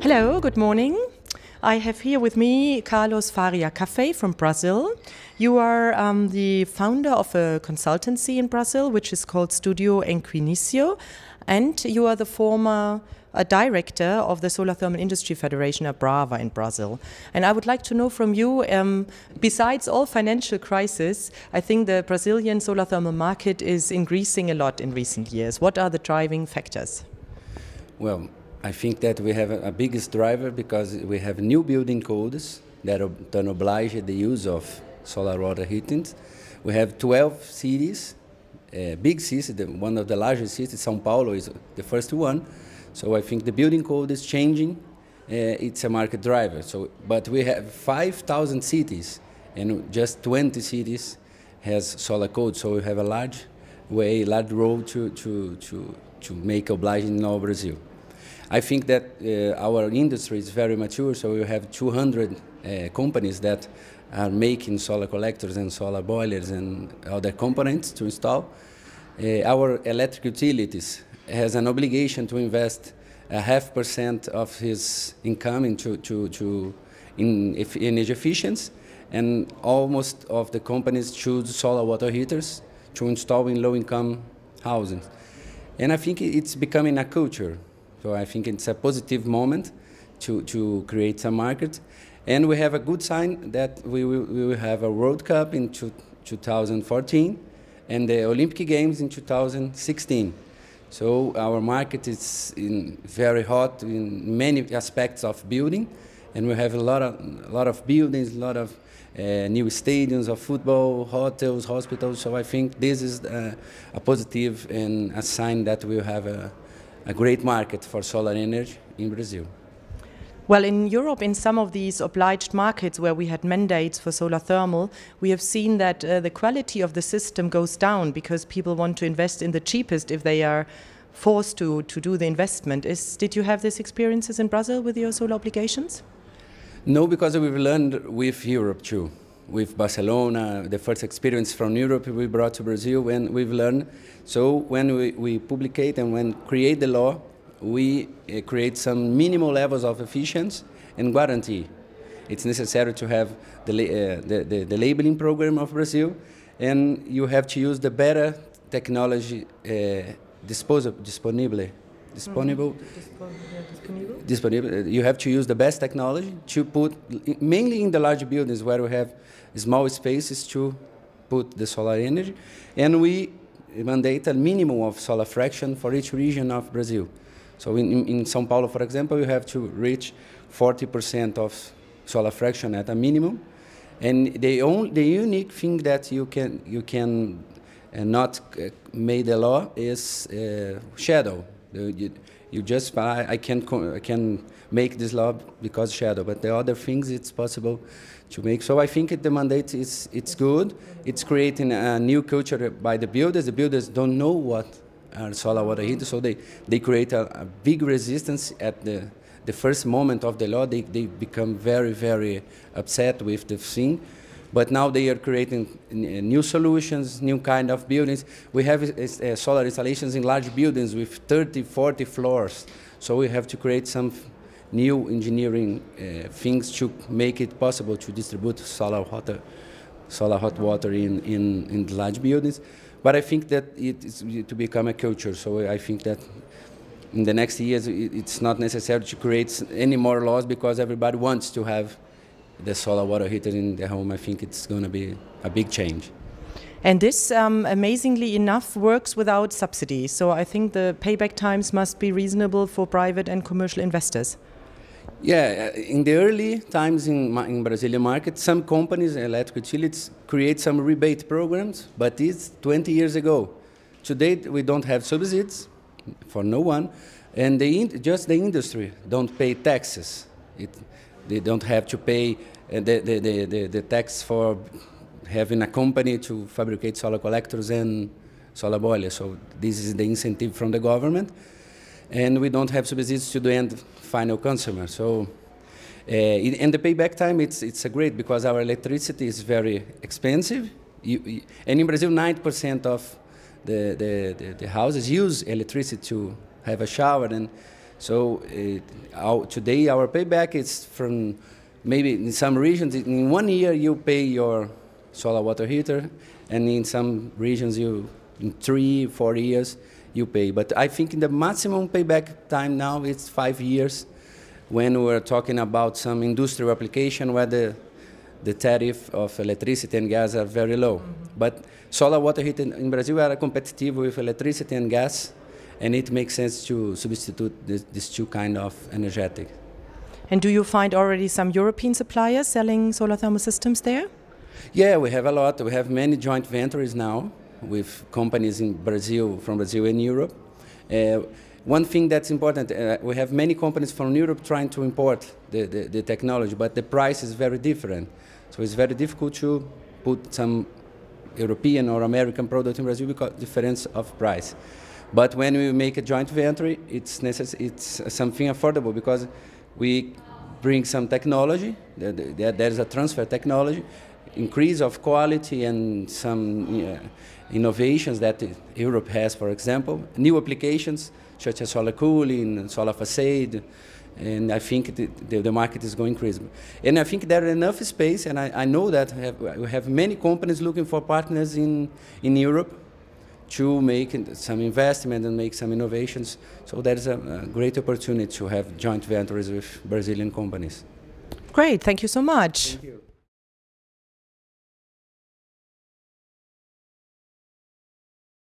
Hello, good morning. I have here with me Cunha Faria Café from Brazil. You are the founder of a consultancy in Brazil, which is called Studio Enquinicio, and you are the former director of the Solar Thermal Industry Federation, ABRAVA, in Brazil. And I would like to know from you, besides all financial crisis, I think the Brazilian solar thermal market is increasing a lot in recent years. What are the driving factors? Well, I think that we have a biggest driver because we have new building codes that oblige the use of solar water heating. We have 12 cities, big cities. One of the largest cities, São Paulo, is the first one. So I think the building code is changing. It's a market driver. But we have 5,000 cities, and just 20 cities has solar code. So we have a large road to make obliging in all Brazil. I think that our industry is very mature, so we have 200 companies that are making solar collectors and solar boilers and other components to install. Our electric utilities has an obligation to invest 0.5% of his income in energy efficiency, and almost of the companies choose solar water heaters to install in low-income housing. And I think it's becoming a culture. So I think it's a positive moment to create some market. And we have a good sign that we will have a World Cup in 2014 and the Olympic Games in 2016. So our market is very hot in many aspects of building, and we have a lot of buildings, a lot of new stadiums of football, hotels, hospitals. So I think this is a positive and a sign that we'll have a great market for solar energy in Brazil. Well, in Europe, in some of these obliged markets where we had mandates for solar thermal, we have seen that the quality of the system goes down because people want to invest in the cheapest if they are forced to do the investment. Did you have these experiences in Brazil with your solar obligations? No, because we've learned with Europe too. With Barcelona, the first experience from Europe we brought to Brazil, and we've learned. So when we publicate and when create the law, we create some minimal levels of efficiency and guarantee. It's necessary to have the labeling program of Brazil, and you have to use the better technology disponible. You have to use the best technology to put, mainly in the large buildings where we have small spaces to put the solar energy, and we mandate a minimum of solar fraction for each region of Brazil. So in São Paulo, for example, you have to reach 40% of solar fraction at a minimum, and the unique thing that you can not make the law is shadow. You just I can make this law because shadow, but the other things it's possible to make. So I think the mandate it's good. It's creating a new culture by the builders. The builders don't know what are solar water heaters, so they create a big resistance at the first moment of the law. They become very upset with the thing. But now they are creating new solutions, new kind of buildings. We have solar installations in large buildings with 30, 40 floors. So we have to create some new engineering things to make it possible to distribute solar hot water in the large buildings. But I think that it is to become a culture. So I think that in the next years it's not necessary to create any more laws because everybody wants to have the solar water heater in the home. I think it's going to be a big change. And this, amazingly enough, works without subsidy. So I think the payback times must be reasonable for private and commercial investors. Yeah, in the early times in Brazilian market, some companies, electric utilities, create some rebate programs, but it's 20 years ago. Today, we don't have subsidies for no one, and just the industry don't pay taxes. They don't have to pay the tax for having a company to fabricate solar collectors and solar boilers. So this is the incentive from the government. And we don't have subsidies to the end final consumer. So, and the payback time, it's great because our electricity is very expensive. And in Brazil, 9% of the houses use electricity to have a shower, and So today our payback is from maybe in some regions, in 1 year you pay your solar water heater, and in some regions in 3, 4 years you pay. But I think the maximum payback time now is 5 years when we're talking about some industrial application where the tariff of electricity and gas are very low. But solar water heating in Brazil are competitive with electricity and gas, and it makes sense to substitute these two kind of energetic. And do you find already some European suppliers selling solar thermal systems there? Yeah, we have a lot. We have many joint ventures now with companies in Brazil, from Brazil and Europe. One thing that's important, we have many companies from Europe trying to import the technology, but the price is very different. So it's very difficult to put some European or American product in Brazil because of the difference of price. But when we make a joint venture, it's something affordable because we bring some technology, there is a transfer technology, increase of quality and some innovations that Europe has, for example, new applications such as solar cooling, solar facade, and I think the market is going crazy. And I think there is enough space, and I know that we have many companies looking for partners in Europe to make some investment and make some innovations. So there is a great opportunity to have joint ventures with Brazilian companies. Great, thank you so much. Thank you.